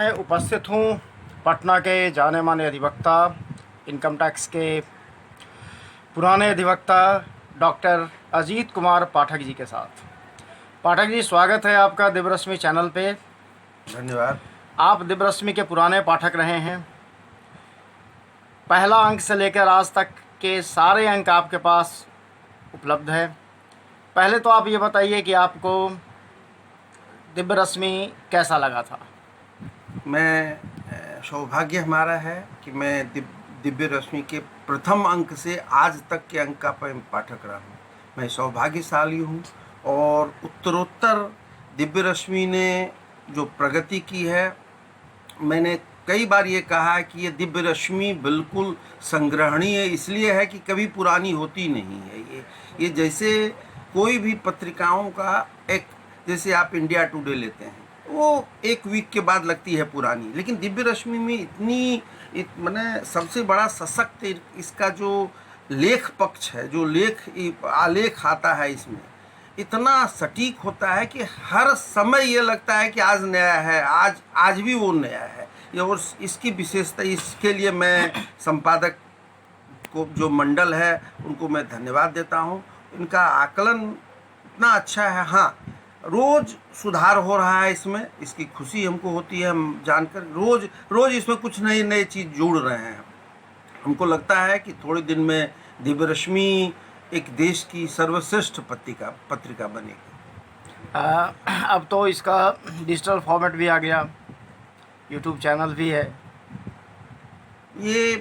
मैं उपस्थित हूँ पटना के जाने माने अधिवक्ता, इनकम टैक्स के पुराने अधिवक्ता डॉक्टर अजीत कुमार पाठक जी के साथ। पाठक जी, स्वागत है आपका दिव्यरश्मि चैनल पे। धन्यवाद। आप दिव्यरश्मि के पुराने पाठक रहे हैं। पहला अंक से लेकर आज तक के सारे अंक आपके पास उपलब्ध है। पहले तो आप ये बताइए कि आपको दिव्यरश्मि कैसा लगा था। सौभाग्य हमारा है कि मैं दिव्य रश्मि के प्रथम अंक से आज तक के अंक का पाठक रहा हूँ। मैं सौभाग्यशाली हूँ और उत्तरोत्तर दिव्य रश्मि ने जो प्रगति की है, मैंने कई बार ये कहा है कि ये दिव्य रश्मि बिल्कुल संग्रहणीय इसलिए है कि कभी पुरानी होती नहीं है। ये जैसे कोई भी पत्रिकाओं का एक, जैसे आप इंडिया टुडे लेते हैं, वो एक वीक के बाद लगती है पुरानी, लेकिन दिव्य रश्मि में मैंने सबसे बड़ा सशक्त इसका जो लेख पक्ष है, जो आलेख आता है, इसमें इतना सटीक होता है कि हर समय ये लगता है कि आज नया है, आज भी वो नया है। ये और इसकी विशेषता, इसके लिए मैं संपादक को, जो मंडल है, उनको मैं धन्यवाद देता हूँ। इनका आकलन इतना अच्छा है। हाँ, रोज सुधार हो रहा है इसमें, इसकी खुशी हमको होती है हम जानकर। रोज इसमें कुछ नई चीज़ जुड़ रहे हैं। हमको लगता है कि थोड़े दिन में दिव्य रश्मि एक देश की सर्वश्रेष्ठ पत्रिका बनेगी। अब तो इसका डिजिटल फॉर्मेट भी आ गया, यूट्यूब चैनल भी है। ये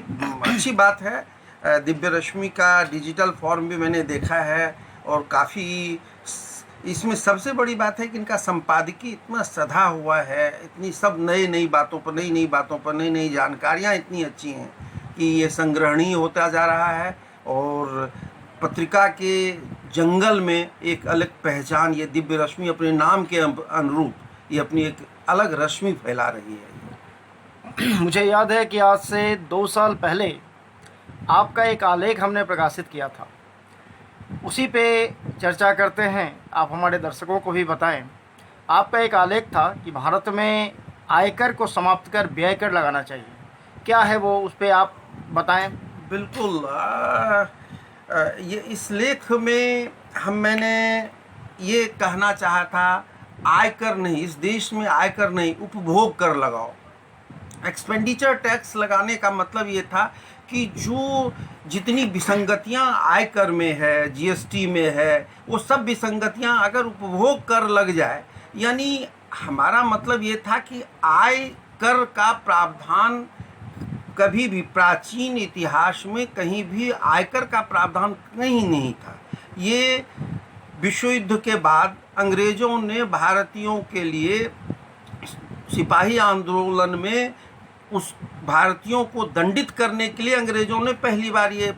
अच्छी बात है। दिव्य रश्मि का डिजिटल फॉर्म भी मैंने देखा है और काफ़ी, इसमें सबसे बड़ी बात है कि इनका संपादकीय इतना सधा हुआ है, इतनी सब नई बातों पर नई जानकारियाँ इतनी अच्छी हैं कि ये संग्रहणीय होता जा रहा है और पत्रिका के जंगल में एक अलग पहचान, ये दिव्य रश्मि अपने नाम के अनुरूप ये अपनी एक अलग रश्मि फैला रही है। मुझे याद है कि आज से 2 साल पहले आपका एक आलेख हमने प्रकाशित किया था, उसी पे चर्चा करते हैं। आप हमारे दर्शकों को भी बताएं। आपका एक आलेख था कि भारत में आयकर को समाप्त कर व्यय कर लगाना चाहिए। क्या है वो, उस पे आप बताएं। बिल्कुल। ये इस लेख में मैंने ये कहना चाहा था, आयकर नहीं, इस देश में आयकर नहीं, उपभोग कर लगाओ। एक्सपेंडिचर टैक्स लगाने का मतलब ये था कि जो जितनी विसंगतियां आयकर में है, जीएसटी में है, वो सब विसंगतियां अगर उपभोग कर लग जाए, यानी हमारा मतलब ये था कि आयकर का प्रावधान कभी भी प्राचीन इतिहास में कहीं भी आयकर का प्रावधान कहीं नहीं था। ये विश्व युद्ध के बाद अंग्रेज़ों ने भारतीयों के लिए सिपाही आंदोलन में उस भारतीयों को दंडित करने के लिए अंग्रेज़ों ने पहली बार ये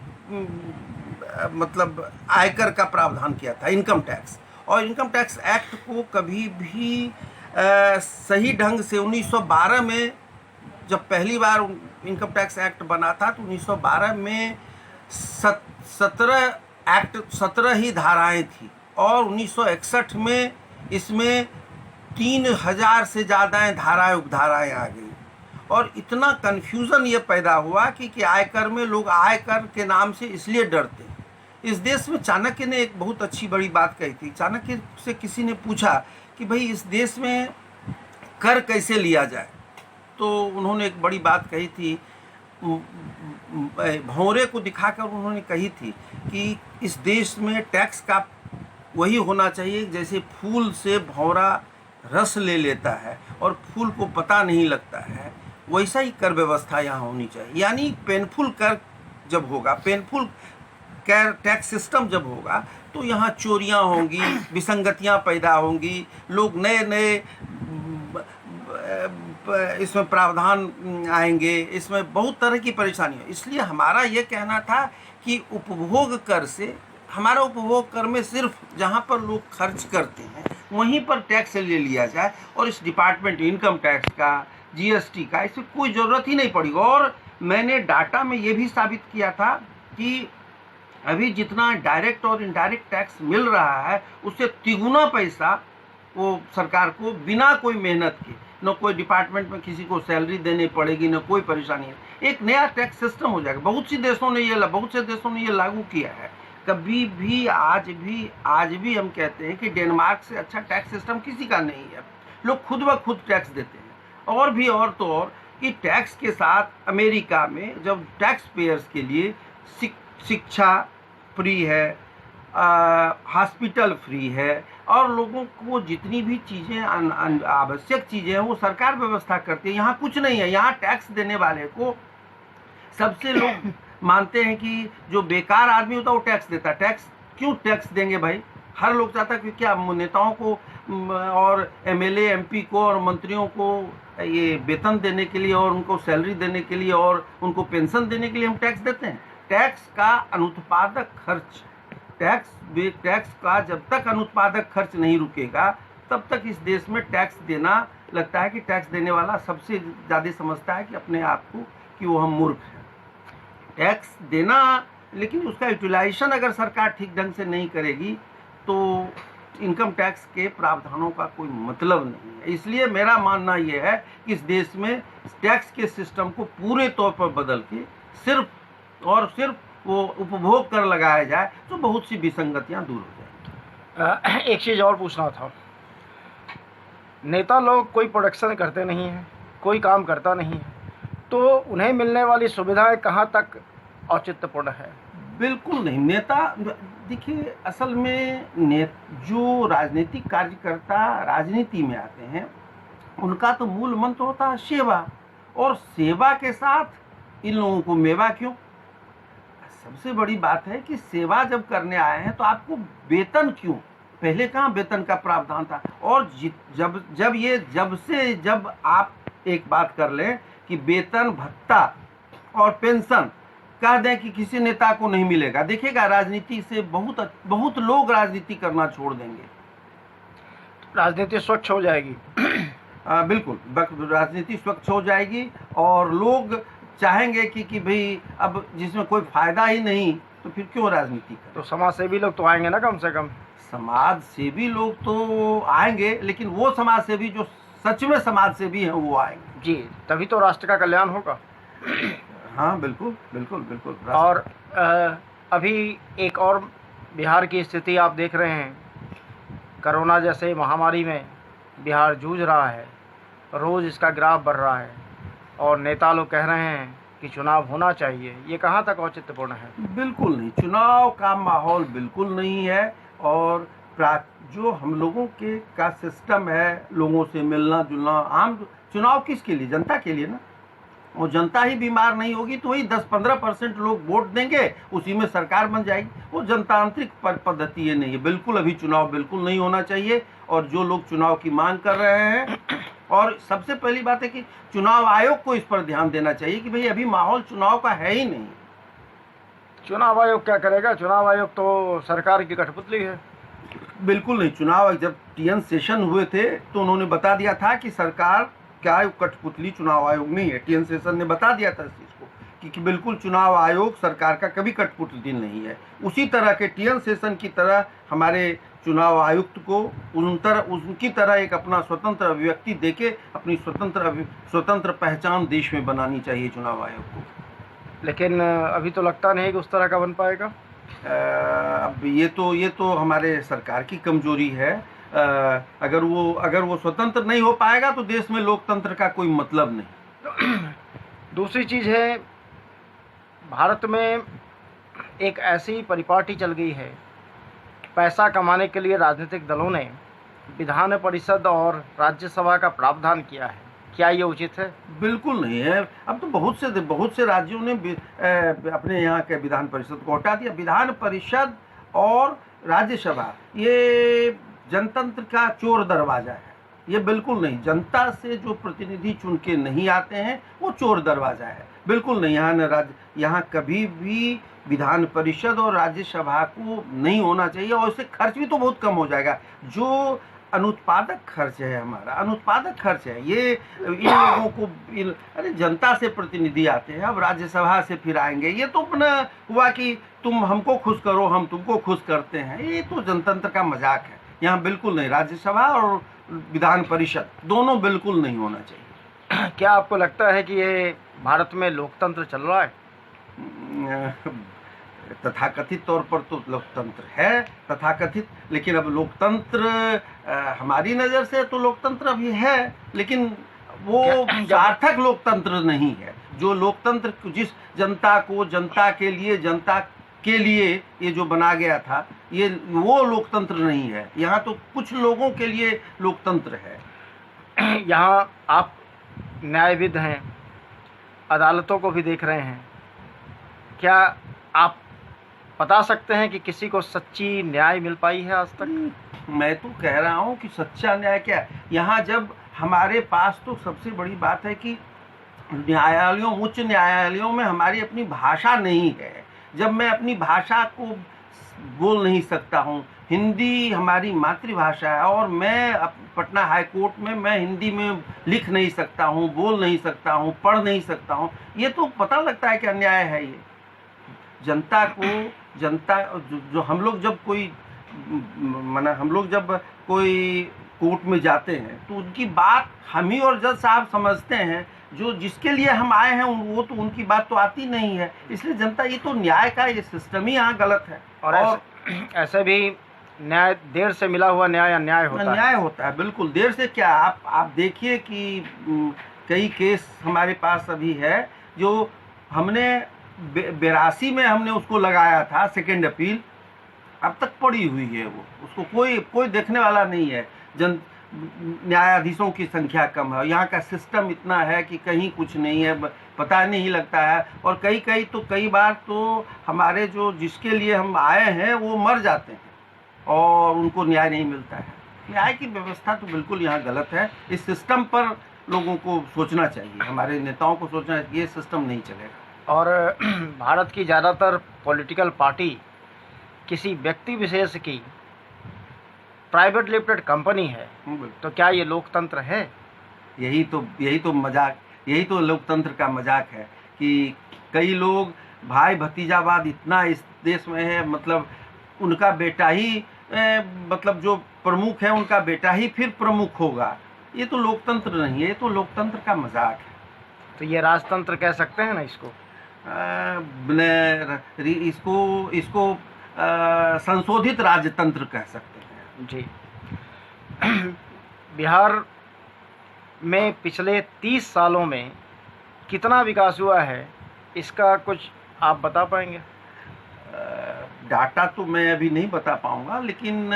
मतलब आयकर का प्रावधान किया था, इनकम टैक्स। और इनकम टैक्स एक्ट को कभी भी सही ढंग से 1912 में जब पहली बार इनकम टैक्स एक्ट बना था, तो 1912 में 17 ही धाराएं थी और 1961 में इसमें 3000 से ज़्यादा धाराएं उपधाराएं आ गई। और इतना कन्फ्यूज़न ये पैदा हुआ कि आयकर में लोग आयकर के नाम से इसलिए डरते। इस देश में चाणक्य ने एक बहुत अच्छी बड़ी बात कही थी। चाणक्य से किसी ने पूछा कि भाई इस देश में कर कैसे लिया जाए, तो उन्होंने एक बड़ी बात कही थी, भौरे को दिखाकर उन्होंने कही थी कि इस देश में टैक्स का वही होना चाहिए जैसे फूल से भौरा रस ले लेता है और फूल को पता नहीं लगता है, वैसा ही कर व्यवस्था यहाँ होनी चाहिए। यानी पेनफुल कर जब होगा, पेनफुल टैक्स सिस्टम जब होगा, तो यहाँ चोरियाँ होंगी, विसंगतियाँ पैदा होंगी, लोग नए इसमें प्रावधान आएंगे, इसमें बहुत तरह की परेशानी हो। इसलिए हमारा ये कहना था कि उपभोग कर से, हमारा उपभोग कर में सिर्फ जहाँ पर लोग खर्च करते हैं वहीं पर टैक्स ले लिया जाए और इस डिपार्टमेंट इनकम टैक्स का, जीएसटी का, इससे कोई ज़रूरत ही नहीं पड़ी। और मैंने डाटा में ये भी साबित किया था कि अभी जितना डायरेक्ट और इनडायरेक्ट टैक्स मिल रहा है, उससे तिगुना पैसा वो सरकार को बिना कोई मेहनत के, न कोई डिपार्टमेंट में किसी को सैलरी देनी पड़ेगी, न कोई परेशानी है। एक नया टैक्स सिस्टम हो जाएगा। बहुत से देशों ने ये लागू किया है। कभी भी आज भी हम कहते हैं कि डेनमार्क से अच्छा टैक्स सिस्टम किसी का नहीं है। लोग खुद ब खुद टैक्स देते हैं। और भी और तो और कि टैक्स के साथ अमेरिका में जब टैक्स पेयर्स के लिए शिक्षा फ्री है, हॉस्पिटल फ्री है, और लोगों को जितनी भी चीज़ें आवश्यक चीज़ें हैं वो सरकार व्यवस्था करती है। यहाँ कुछ नहीं है। यहाँ टैक्स देने वाले को सबसे लोग मानते हैं कि जो बेकार आदमी होता है वो टैक्स देता है। टैक्स क्यों टैक्स देंगे भाई? हर लोग चाहता है कि क्या नेताओं को और एमएलए एमपी को और मंत्रियों को ये वेतन देने के लिए और उनको सैलरी देने के लिए और उनको पेंशन देने के लिए हम टैक्स देते हैं। टैक्स का अनुत्पादक खर्च, टैक्स का जब तक अनुत्पादक खर्च नहीं रुकेगा तब तक इस देश में टैक्स देना, लगता है कि टैक्स देने वाला सबसे ज़्यादा समझता है कि अपने आप को कि वो हम मूर्ख हैं। टैक्स देना, लेकिन उसका यूटिलाइजेशन अगर सरकार ठीक ढंग से नहीं करेगी तो इनकम टैक्स के प्रावधानों का कोई मतलब नहीं है। इसलिए मेरा मानना यह है कि इस देश में टैक्स के सिस्टम को पूरे तौर पर बदल के सिर्फ और सिर्फ वो उपभोग कर लगाया जाए तो बहुत सी विसंगतियां दूर हो जाएंगी। एक चीज़ और पूछना था। नेता लोग कोई प्रोडक्शन करते नहीं हैं, कोई काम करता नहीं है, तो उन्हें मिलने वाली सुविधाएं कहाँ तक औचित्यपूर्ण है? बिल्कुल नहीं। नेता, देखिए, असल में जो राजनीतिक कार्यकर्ता राजनीति में आते हैं उनका तो मूल मंत्र होता है सेवा, और सेवा के साथ इन लोगों को मेवा क्यों? सबसे बड़ी बात है कि सेवा जब करने आए हैं तो आपको वेतन क्यों? पहले कहाँ वेतन का प्रावधान था? और जब आप एक बात कर लें कि वेतन भत्ता और पेंशन कह दें कि किसी नेता को नहीं मिलेगा, देखिएगा राजनीति से बहुत लोग राजनीति करना छोड़ देंगे। राजनीति स्वच्छ हो जाएगी। बिल्कुल, राजनीति स्वच्छ हो जाएगी और लोग चाहेंगे कि भाई अब जिसमें कोई फायदा ही नहीं तो फिर क्यों राजनीति करें? तो समाज सेवी लोग तो आएंगे ना, कम से कम। समाज सेवी लोग तो आएंगे, लेकिन वो समाज सेवी जो सच में समाज सेवी हैं वो आएंगे। जी, तभी तो राष्ट्र का कल्याण होगा। हाँ, बिल्कुल बिल्कुल बिल्कुल। और अभी एक और बिहार की स्थिति आप देख रहे हैं। कोरोना जैसे महामारी में बिहार जूझ रहा है, रोज़ इसका ग्राफ बढ़ रहा है, और नेता लोग कह रहे हैं कि चुनाव होना चाहिए। ये कहाँ तक औचित्यपूर्ण है? बिल्कुल नहीं, चुनाव का माहौल बिल्कुल नहीं है। और जो हम लोगों का सिस्टम है, लोगों से मिलना जुलना, आम चुनाव किसके लिए? जनता के लिए ना। और जनता ही बीमार नहीं होगी तो वही 10-15% लोग वोट देंगे, उसी में सरकार बन जाएगी। वो जनतांत्रिक पद्धति ये नहीं है। बिल्कुल अभी चुनाव बिल्कुल नहीं होना चाहिए। और जो लोग चुनाव की मांग कर रहे हैं, और सबसे पहली बात है कि चुनाव आयोग को इस पर ध्यान देना चाहिए कि भाई अभी माहौल चुनाव का है ही नहीं। चुनाव आयोग क्या करेगा? चुनाव आयोग तो सरकार की कठपुतली है। बिल्कुल नहीं। चुनाव जब टीएन सेशन हुए थे तो उन्होंने बता दिया था कि सरकार क्या कठपुतली चुनाव आयोग नहीं है। टीएन सेशन ने बता दिया था इस चीज़ को कि बिल्कुल चुनाव आयोग सरकार का कभी कठपुतली नहीं है। उसी तरह के टीएन सेशन की तरह हमारे चुनाव आयुक्त को उनकी तरह एक अपना स्वतंत्र अभिव्यक्ति देके अपनी स्वतंत्र पहचान देश में बनानी चाहिए चुनाव आयोग को। लेकिन अभी तो लगता नहीं कि उस तरह का बन पाएगा। अब ये तो हमारे सरकार की कमजोरी है। अगर वो स्वतंत्र नहीं हो पाएगा तो देश में लोकतंत्र का कोई मतलब नहीं। दूसरी चीज़ है, भारत में एक ऐसी परिपाटी चल गई है, पैसा कमाने के लिए राजनीतिक दलों ने विधान परिषद और राज्यसभा का प्रावधान किया है। क्या ये उचित है? बिल्कुल नहीं है। अब तो बहुत से राज्यों ने अपने यहाँ के विधान परिषद को हटा दिया। विधान परिषद और राज्यसभा ये जनतंत्र का चोर दरवाजा है। ये बिल्कुल नहीं। जनता से जो प्रतिनिधि चुन के नहीं आते हैं वो चोर दरवाजा है। बिल्कुल नहीं। यहाँ कभी भी विधान परिषद और राज्यसभा को नहीं होना चाहिए। और इससे खर्च भी तो बहुत कम हो जाएगा। जो अनुत्पादक खर्च है, हमारा अनुत्पादक खर्च है, ये इन लोगों को अरे जनता से प्रतिनिधि आते हैं, अब राज्यसभा से फिर आएंगे। ये तो अपना हुआ कि तुम हमको खुश करो, हम तुमको खुश करते हैं। ये तो जनतंत्र का मजाक है। यहाँ बिल्कुल नहीं, राज्यसभा और विधान परिषद दोनों बिल्कुल नहीं होना चाहिए। क्या आपको लगता है कि ये भारत में लोकतंत्र चल रहा है? तथाकथित तौर पर तो लोकतंत्र है तथाकथित, लेकिन अब लोकतंत्र हमारी नज़र से तो लोकतंत्र अभी है, लेकिन वो सार्थक लोकतंत्र नहीं है। जो लोकतंत्र जिस जनता को जनता के लिए ये जो बना गया था, ये वो लोकतंत्र नहीं है। यहाँ तो कुछ लोगों के लिए लोकतंत्र है। यहाँ आप न्यायविद हैं, अदालतों को भी देख रहे हैं, क्या आप बता सकते हैं कि किसी को सच्ची न्याय मिल पाई है आज तक? मैं तो कह रहा हूँ कि सच्चा न्याय क्या है। यहाँ जब हमारे पास तो सबसे बड़ी बात है कि न्यायालयों, उच्च न्यायालयों में हमारी अपनी भाषा नहीं है। जब मैं अपनी भाषा को बोल नहीं सकता हूँ, हिंदी हमारी मातृभाषा है और मैं पटना हाई कोर्ट में मैं हिंदी में लिख नहीं सकता हूँ, बोल नहीं सकता हूँ, पढ़ नहीं सकता हूँ, ये तो पता लगता है कि अन्याय है। ये जनता जो हम लोग जब कोई कोर्ट में जाते हैं तो उनकी बात हम ही और जज साहब समझते हैं, जो जिसके लिए हम आए हैं वो तो उनकी बात तो आती नहीं है। इसलिए जनता, ये तो न्याय का ये सिस्टम ही यहाँ गलत है। और ऐसे भी न्याय, देर से मिला हुआ न्याय अन्याय होता है। बिल्कुल देर से क्या, आप देखिए कि कई केस हमारे पास अभी है जो हमने 82 में हमने उसको लगाया था सेकेंड अपील, अब तक पड़ी हुई है वो, उसको कोई देखने वाला नहीं है। न्यायाधीशों की संख्या कम है, यहाँ का सिस्टम इतना है कि कहीं कुछ नहीं है, पता नहीं लगता है। और कई बार तो हमारे जो जिसके लिए हम आए हैं वो मर जाते हैं और उनको न्याय नहीं मिलता है। न्याय की व्यवस्था तो बिल्कुल यहाँ गलत है। इस सिस्टम पर लोगों को सोचना चाहिए, हमारे नेताओं को सोचना चाहिए, ये सिस्टम नहीं चलेगा। और भारत की ज़्यादातर पॉलिटिकल पार्टी किसी व्यक्ति विशेष की प्राइवेट लिमिटेड कंपनी है, तो क्या ये लोकतंत्र है? यही तो मजाक, यही तो लोकतंत्र का मजाक है कि कई लोग भाई भतीजावाद इतना इस देश में है, मतलब उनका बेटा ही मतलब जो प्रमुख है उनका बेटा ही फिर प्रमुख होगा। ये तो लोकतंत्र नहीं है, ये तो लोकतंत्र का मजाक है। तो ये राजतंत्र कह सकते हैं ना इसको? इसको संशोधित राजतंत्र कह सकते हैं। जी। बिहार में पिछले 30 सालों में कितना विकास हुआ है, इसका कुछ आप बता पाएंगे? डाटा तो मैं अभी नहीं बता पाऊंगा, लेकिन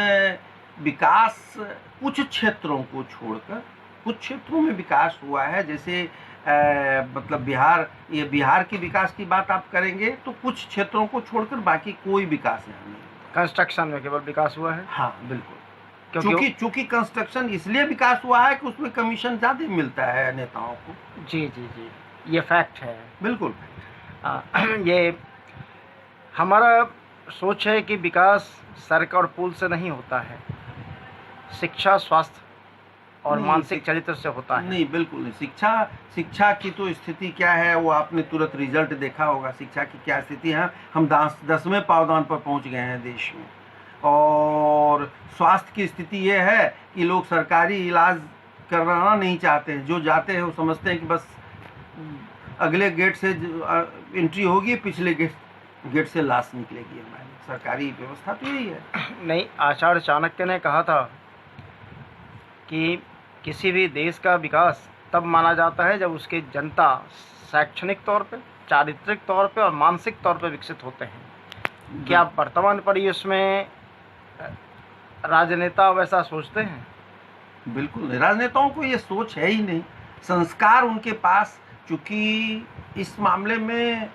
विकास कुछ क्षेत्रों को छोड़कर कुछ क्षेत्रों में विकास हुआ है। जैसे मतलब बिहार के विकास की बात आप करेंगे तो कुछ क्षेत्रों को छोड़कर बाकी कोई विकास यहाँ नहीं। कंस्ट्रक्शन में केवल विकास हुआ है? हाँ बिल्कुल, चूंकि कंस्ट्रक्शन इसलिए विकास हुआ है कि उसमें कमीशन ज़्यादा मिलता है नेताओं को। जी, ये फैक्ट है। बिल्कुल। ये हमारा सोच है कि विकास सड़क और पुल से नहीं होता है, शिक्षा, स्वास्थ्य और मानसिक चरित्र से होता है। नहीं, बिल्कुल नहीं। शिक्षा की तो स्थिति क्या है वो आपने तुरंत रिजल्ट देखा होगा। शिक्षा की क्या स्थिति है, हम 10वें पावदान पर पहुंच गए हैं देश में। और स्वास्थ्य की स्थिति ये है कि लोग सरकारी इलाज करवाना नहीं चाहते हैं। जो जाते हैं वो समझते हैं कि बस अगले गेट से एंट्री होगी, पिछले गेट से लाश निकलेगी। हमारी सरकारी व्यवस्था तो यही है। नहीं, आचार्य चाणक्य ने कहा था कि किसी भी देश का विकास तब माना जाता है जब उसके जनता शैक्षणिक तौर पे, चारित्रिक तौर पे और मानसिक तौर पे विकसित होते हैं। क्या वर्तमान परिवेश में राजनेता वैसा सोचते हैं? बिल्कुल नहीं, राजनेताओं को ये सोच है ही नहीं। संस्कार उनके पास, चूँकि इस मामले में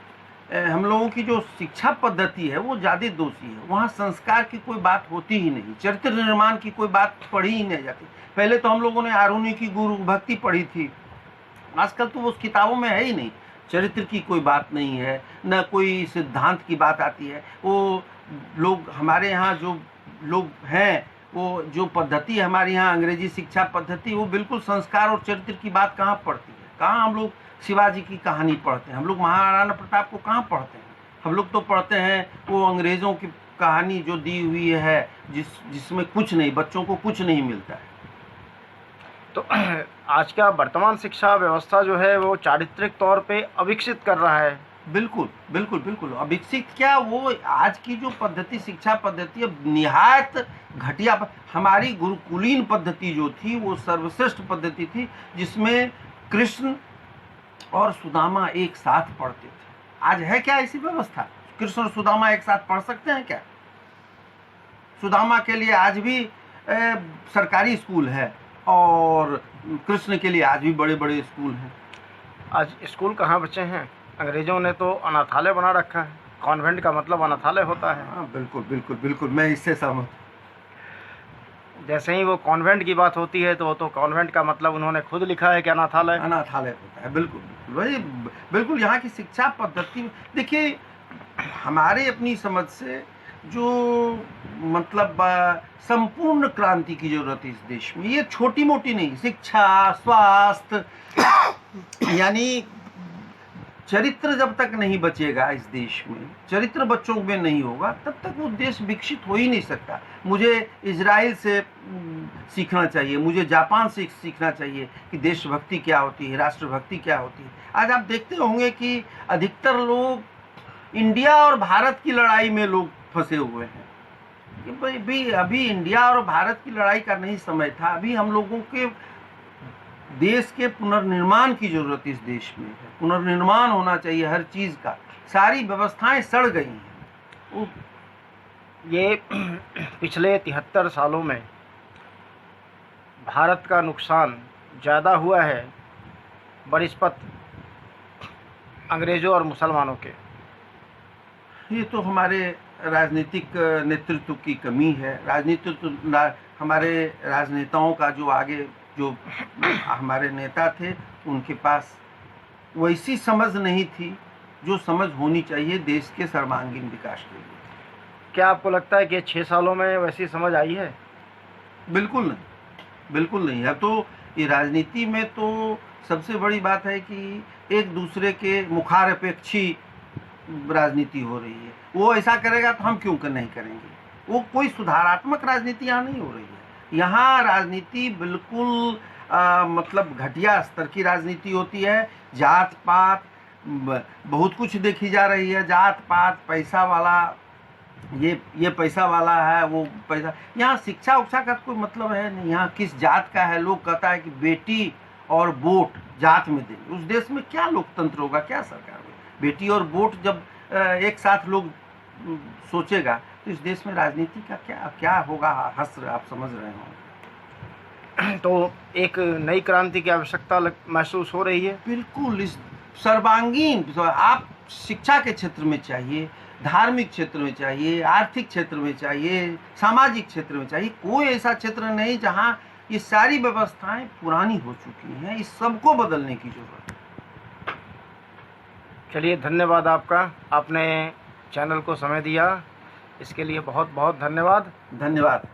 हम लोगों की जो शिक्षा पद्धति है वो ज़्यादा दोषी है। वहाँ संस्कार की कोई बात होती ही नहीं, चरित्र निर्माण की कोई बात पढ़ी ही नहीं जाती। पहले तो हम लोगों ने आरुणि की गुरु भक्ति पढ़ी थी, आजकल तो उस किताबों में है ही नहीं। चरित्र की कोई बात नहीं है, न कोई सिद्धांत की बात आती है। वो लोग हमारे यहाँ जो लोग हैं, वो जो पद्धति है हमारे यहाँ अंग्रेजी शिक्षा पद्धति, वो बिल्कुल संस्कार और चरित्र की बात कहाँ पढ़ती है। कहाँ हम लोग शिवाजी की कहानी पढ़ते हैं, हम लोग महाराणा प्रताप को कहाँ पढ़ते हैं। हम लोग तो पढ़ते हैं वो अंग्रेज़ों की कहानी जो दी हुई है, जिसमें कुछ नहीं, बच्चों को कुछ नहीं मिलता है। तो आज का वर्तमान शिक्षा व्यवस्था जो है वो चारित्रिक तौर पे अविकसित कर रहा है। बिल्कुल बिल्कुल बिल्कुल। अविकसित क्या, वो आज की जो पद्धति, शिक्षा पद्धति अब निहायत घटिया। हमारी गुरुकुलीन पद्धति जो थी वो सर्वश्रेष्ठ पद्धति थी, जिसमें कृष्ण और सुदामा एक साथ पढ़ते थे। आज है क्या ऐसी व्यवस्था? कृष्ण और सुदामा एक साथ पढ़ सकते हैं क्या? सुदामा के लिए आज भी सरकारी स्कूल है और कृष्ण के लिए आज भी बड़े बड़े स्कूल हैं। आज स्कूल कहाँ बचे हैं? अंग्रेजों ने तो अनाथालय बना रखा है। कॉन्वेंट का मतलब अनाथालय होता है। हाँ, बिल्कुल बिल्कुल बिल्कुल, मैं इससे सहमत। जैसे ही वो कॉन्वेंट की बात होती है तो वो तो कॉन्वेंट का मतलब उन्होंने खुद लिखा है कि अनाथालय होता है। बिल्कुल वही, बिल्कुल। यहाँ की शिक्षा पद्धति देखिए, हमारे अपनी समझ से जो मतलब संपूर्ण क्रांति की जरूरत है इस देश में, ये छोटी मोटी नहीं, शिक्षा, स्वास्थ्य, यानी चरित्र जब तक नहीं बचेगा इस देश में, चरित्र बच्चों में नहीं होगा, तब तक वो देश विकसित हो ही नहीं सकता। मुझे इजराइल से सीखना चाहिए, मुझे जापान से सीखना चाहिए कि देशभक्ति क्या होती है, राष्ट्रभक्ति क्या होती है। आज आप देखते होंगे कि अधिकतर लोग इंडिया और भारत की लड़ाई में लोग फंसे हुए हैं। कि अभी इंडिया और भारत की लड़ाई का नहीं समय था, अभी हम लोगों के देश के पुनर्निर्माण की जरूरत इस देश में है। पुनर्निर्माण होना चाहिए हर चीज का। सारी व्यवस्थाएं सड़ गई हैं। ये पिछले 73 सालों में भारत का नुकसान ज़्यादा हुआ है बनिस्पत अंग्रेज़ों और मुसलमानों के। ये तो हमारे राजनीतिक नेतृत्व की कमी है। हमारे राजनेताओं का जो आगे जो हमारे नेता थे, उनके पास वैसी समझ नहीं थी जो समझ होनी चाहिए देश के सर्वांगीण विकास के लिए। क्या आपको लगता है कि 6 सालों में वैसी समझ आई है? बिल्कुल नहीं, बिल्कुल नहीं। अब तो ये राजनीति में तो सबसे बड़ी बात है कि एक दूसरे के मुखार अपेक्षी राजनीति हो रही है। वो ऐसा करेगा तो हम क्यों नहीं करेंगे। वो कोई सुधारात्मक राजनीति यहाँ नहीं हो रही है। यहाँ राजनीति बिल्कुल मतलब घटिया स्तर की राजनीति होती है। जात पात बहुत कुछ देखी जा रही है। जात पात, पैसा वाला, ये पैसा वाला है, वो पैसा। यहाँ शिक्षा उक्षा का कोई मतलब है नहीं। यहाँ किस जात का है, लोग कहता है कि बेटी और वोट जात में देंगे। उस देश में क्या लोकतंत्र होगा, क्या सरकार होगी? बेटी और वोट जब एक साथ लोग सोचेगा तो इस देश में राजनीति का क्या होगा हस्र, आप समझ रहे हो। तो एक नई क्रांति की आवश्यकता महसूस हो रही है। बिल्कुल। इस सर्वांगीण, आप शिक्षा के क्षेत्र में चाहिए, धार्मिक क्षेत्र में चाहिए, आर्थिक क्षेत्र में चाहिए, सामाजिक क्षेत्र में चाहिए। कोई ऐसा क्षेत्र नहीं जहां ये सारी व्यवस्थाएं पुरानी हो चुकी हैं। इस सबको बदलने की जरूरत है। चलिए, धन्यवाद आपका। आपने चैनल को समय दिया, इसके लिए बहुत बहुत धन्यवाद। धन्यवाद।